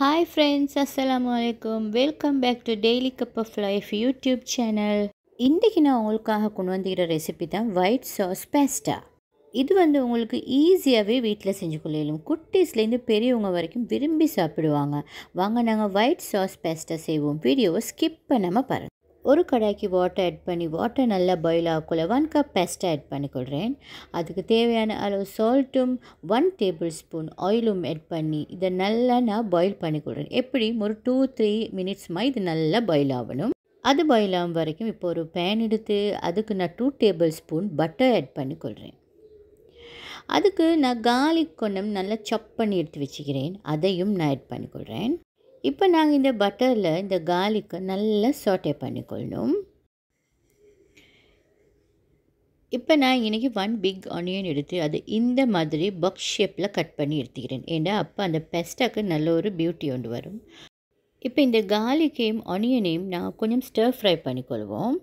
Hi friends, Assalamu alaikum. Welcome back to Daily Cup of Life YouTube channel. இன்றைக்கி நான் உங்களுக்காக கொண்டு வந்துக்கிற recipe தான் ஒயிட் சாஸ் பாஸ்டா. இது உங்களுக்கு ஈஸியாகவே வீட்டில் செஞ்சு கொள்ளலாம். குட்டீஸ்லேருந்து பெரியவங்க வரைக்கும் விரும்பி சாப்பிடுவாங்க. வாங்க நாங்கள் ஒயிட் சாஸ் பாஸ்டா செய்வோம். வீடியோவை ஸ்கிப் பண்ணாமல் பாருங்கள். ஒரு கடாய்க்கு வாட்டர் ஆட் பண்ணி வாட்டர் நல்லா பாயில் ஆகக்குள்ள 1 கப் பாஸ்டா ஆட் பண்ணிக்கொள்கிறேன். அதுக்கு தேவையான அளவு சால்ட்டும் 1 டேபிள் ஸ்பூன் ஆயிலும் ஆட் பண்ணி இதை நல்லா நான் பாயில் பண்ணிக்கொள்கிறேன். எப்படியும் ஒரு 2-3 மினிட்ஸ்மாக இது நல்லா பாயில் ஆகணும். அது பாயில் ஆகும் வரைக்கும் இப்போ ஒரு பேன் எடுத்து அதுக்கு நான் 2 டேபிள் ஸ்பூன் பட்டர் ஆட் பண்ணிக்கொள்கிறேன். அதுக்கு நான் கார்லிக் கொஞ்சம் நல்லா சாப் பண்ணி எடுத்து வச்சுக்கிறேன். அதையும் நான் ஆட் பண்ணிக்கொள்கிறேன். இப்போ நாங்கள் இந்த பட்டரில் இந்த கார்லிக்கை நல்லா சாட்டே பண்ணிக்கொள்ளணும். இப்போ நான் இன்றைக்கி 1 பிக் ஆனியன் எடுத்து அது இந்த மாதிரி பாக்ஸ் ஷேப்பில் கட் பண்ணி எடுத்துக்கிறேன். ஏன்னா அப்போ அந்த பெஸ்டாக்கு நல்ல ஒரு பியூட்டி ஒன்று வரும். இப்போ இந்த கார்லிக்கையும் ஆனியனையும் நாங்கள் கொஞ்சம் ஸ்டர் ஃப்ரை பண்ணிக்கொள்வோம்.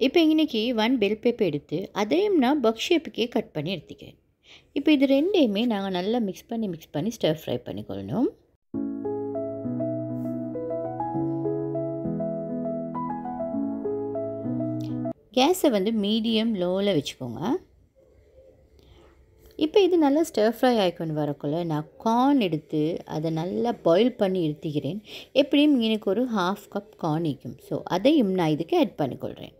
இப்போ இன்றைக்கி 1 பெல் பெப்பர் எடுத்து அதையும் நான் பாக்ஸ் ஷேப்புக்கே கட் பண்ணி எடுத்துக்கிறேன். இப்போ இது ரெண்டையுமே நாங்கள் நல்லா மிக்ஸ் பண்ணி ஸ்டர் ஃப்ரை பண்ணிக்கொள்ளணும். கேஸை மீடியம் லோவில் வச்சுக்கோங்க. இப்போ இது நல்லா ஸ்டர் ஃப்ரை ஆகிக்கொண்டு வரக்குள்ள நான் கார்ன் எடுத்து அதை நல்லா பாயில் பண்ணி எடுத்துக்கிறேன். எப்படியும் எனக்கு ஒரு 1/2 கப் கார்ன் இருக்கும். ஸோ அதையும் நான் இதுக்கு ஆட் பண்ணிக்கொள்கிறேன்.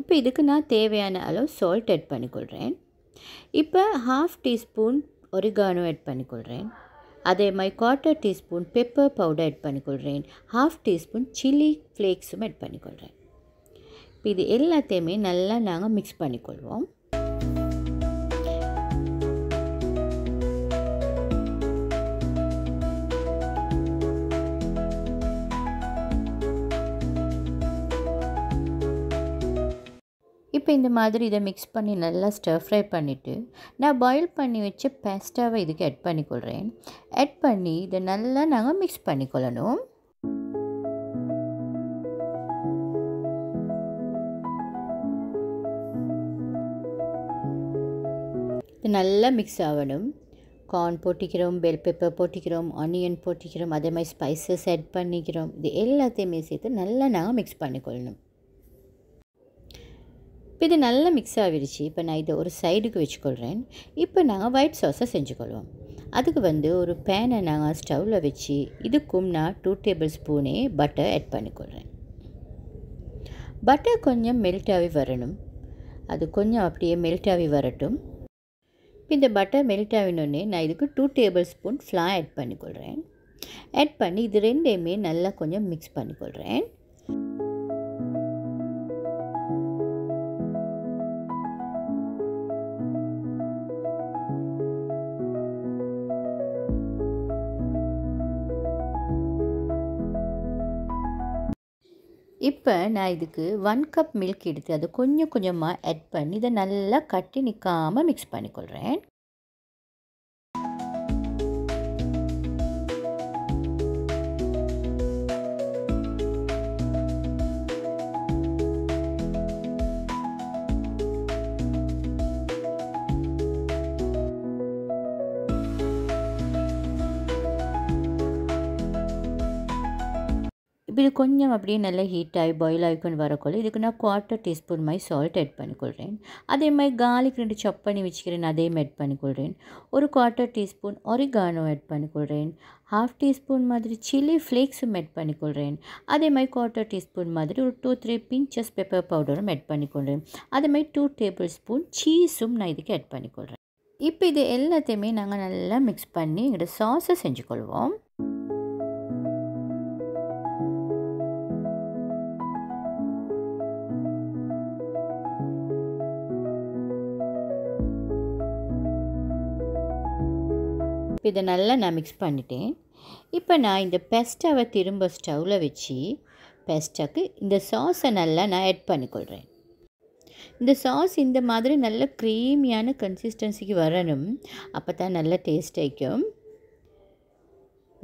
இப்போ இதுக்கு நான் தேவையான அளவு சால்ட் ஆட் பண்ணிக்கொள்கிறேன். இப்போ 1/2 டீஸ்பூன் ஒரிகானோ ஆட் பண்ணிக்கொள்கிறேன். அதே மாதிரி 1/4 டீஸ்பூன் பெப்பர் பவுடர் ஆட் பண்ணிக்கொள்கிறேன். 1/2 டீஸ்பூன் சில்லி ஃப்ளேக்ஸும் ஆட் பண்ணிக்கொள்கிறேன். இப்போ இது எல்லாத்தையுமே நல்லா நாங்கள் மிக்ஸ் பண்ணிக்கொள்வோம். இப்போ இந்த மாதிரி இதை மிக்ஸ் பண்ணி நல்லா ஸ்டர் ஃப்ரை பண்ணிவிட்டு நான் பாயில் பண்ணி வச்ச பாஸ்டாவை இதுக்கு ஆட் பண்ணிக்கொள்கிறேன். ஆட் பண்ணி இதை நல்லா நாங்கள் மிக்ஸ் பண்ணிக்கொள்ளணும். இது நல்லா மிக்ஸ் ஆகணும். கார்ன் போட்டிக்கிறோம், பெல் பெப்பர் போட்டிக்கிறோம், ஆனியன் போட்டிக்கிறோம், அதே மாதிரி ஸ்பைசஸ் ஆட் பண்ணிக்கிறோம். இது எல்லாத்தையுமே சேர்த்து நல்லா நாங்கள் மிக்ஸ் பண்ணிக்கொள்ளணும். இப்போ இது நல்லா மிக்ஸ் ஆகிடுச்சு. இப்போ நான் இதை ஒரு சைடுக்கு வச்சுக்கொள்கிறேன். இப்போ நாங்கள் ஒயிட் சாஸை செஞ்சுக்கொள்வோம். அதுக்கு ஒரு பேனை நாங்கள் ஸ்டவ்வில் வச்சு இதுக்கும் நான் 2 டேபிள் ஸ்பூனே பட்டர் ஆட் பண்ணிக்கொள்கிறேன். பட்டர் கொஞ்சம் மெல்ட் ஆகி வரணும். அது கொஞ்சம் அப்படியே மெல்ட் ஆகி வரட்டும். இப்போ இந்த பட்டர் மெல்ட் ஆகினோடனே நான் இதுக்கு 2 டேபிள் ஸ்பூன் ஃப்ளார் ஆட் பண்ணிக்கொள்கிறேன். ஆட் பண்ணி இது ரெண்டையுமே நல்லா கொஞ்சம் மிக்ஸ் பண்ணிக்கொள்கிறேன். இப்போ நான் இதுக்கு 1 கப் மில்க் எடுத்து அதை கொஞ்சம் கொஞ்சமாக ஆட் பண்ணி இதை நல்லா கட்டி நிற்காமல் மிக்ஸ் பண்ணிக்கொள்கிறேன். இப்போ இது கொஞ்சம் அப்படியே நல்லா ஹீட் ஆகி பாயில் ஆகிக்கொண்டு வரக்குள்ள இதுக்கு நான் 1/4 டீஸ்பூன் மாதிரி சால்ட் ஆட் பண்ணிக்கொள்கிறேன். அதே மாதிரி கார்லிக் 2 சாப் பண்ணி வச்சுக்கிறேன், அதையும் ஆட் பண்ணிக்கொள்கிறேன். ஒரு 1/4 டீஸ்பூன் ஒரிகானோ ஆட் பண்ணிக்கொள்கிறேன். 1/2 டீஸ்பூன் மாதிரி சில்லி ஃப்ளேக்ஸும் ஆட் பண்ணிக்கொள்கிறேன். அதே மாதிரி 1/4 டீஸ்பூன் மாதிரி ஒரு 2-3 பிஞ்சஸ் பெப்பர் பவுடரும் ஆட் பண்ணிக்கொள்கிறேன். அதே மாதிரி 2 டேபிள் ஸ்பூன் சீஸும் நான் இதுக்கு ஆட் பண்ணிக்கொள்கிறேன். இப்போ இது எல்லாத்தையுமே நாங்கள் நல்லா மிக்ஸ் பண்ணி எங்களோட சாஸை செஞ்சுக்கொள்வோம். இதை நல்லா நான் மிக்ஸ் பண்ணிட்டேன். இப்போ நான் இந்த பெஸ்டாவை திரும்ப ஸ்டவ்வில் வச்சு பெஸ்டாக்கு இந்த சாஸை நல்லா நான் ஆட் பண்ணிக்கொள்கிறேன். இந்த சாஸ் இந்த மாதிரி நல்ல க்ரீமியான கன்சிஸ்டன்சிக்கு வரணும். அப்போ தான் நல்ல டேஸ்ட் ஆகிக்கும்.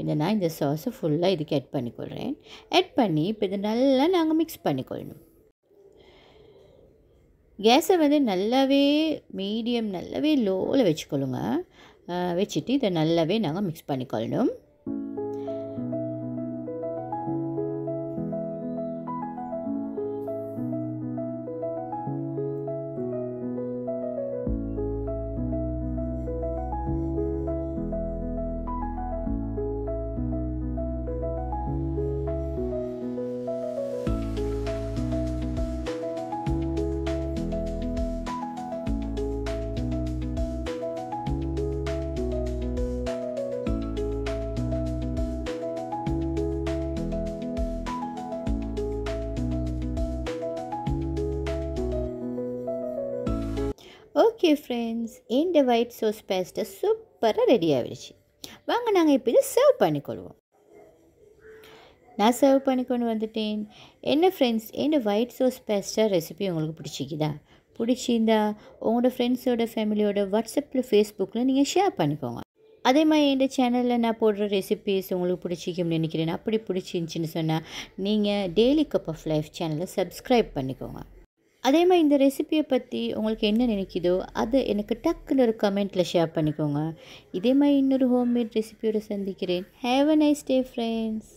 இந்த நான் இந்த சாஸை ஃபுல்லாக இதுக்கு ஆட் பண்ணிக்கொள்கிறேன். ஆட் பண்ணி இப்போ இதை நல்லா நாங்கள் மிக்ஸ் பண்ணிக்கொள்ளணும். கேஸை வந்து நல்லாவே மீடியம் நல்லாவே லோவில் வச்சுக்கொள்ளுங்க. வச்சுட்டு இதை நல்லாவே நாங்கள் மிக்ஸ் பண்ணிக்கொள்ளணும். ஓகே ஃப்ரெண்ட்ஸ், இந்த ஒயிட் சாஸ் பேஸ்ட்டை சூப்பராக ரெடி ஆகிடுச்சு. வாங்க நாங்கள் இப்போ இதை சர்வ் பண்ணிக்கொள்வோம். நான் சர்வ் பண்ணி கொண்டு வந்துட்டேன். என்ன ஃப்ரெண்ட்ஸ், இந்த ஒயிட் சாஸ் பேஸ்ட்டா ரெசிபி உங்களுக்கு பிடிச்சிக்குதா? பிடிச்சிருந்தா உங்களோட ஃப்ரெண்ட்ஸோட ஃபேமிலியோட வாட்ஸ்அப்பில் ஃபேஸ்புக்கில் நீங்கள் ஷேர் பண்ணிக்கோங்க. அதே மாதிரி இந்த சேனலில் நான் போடுற ரெசிபீஸ் உங்களுக்கு பிடிச்சிக்கும்னு நினைக்கிறேன். அப்படி பிடிச்சிருந்துச்சின்னு சொன்னால் நீங்கள் டெய்லி கப் ஆஃப் லைஃப் சேனலை சப்ஸ்கிரைப் பண்ணிக்கோங்க. அதே மாதிரி இந்த ரெசிபியை பற்றி உங்களுக்கு என்ன நினைக்குதோ அதை எனக்கு டக்குன்னு ஒரு கமெண்ட்டில் ஷேர் பண்ணிக்கோங்க. இதே மாதிரி இன்னொரு ஹோம்மேட் ரெசிபியோடு சந்திக்கிறேன். Have a nice day friends.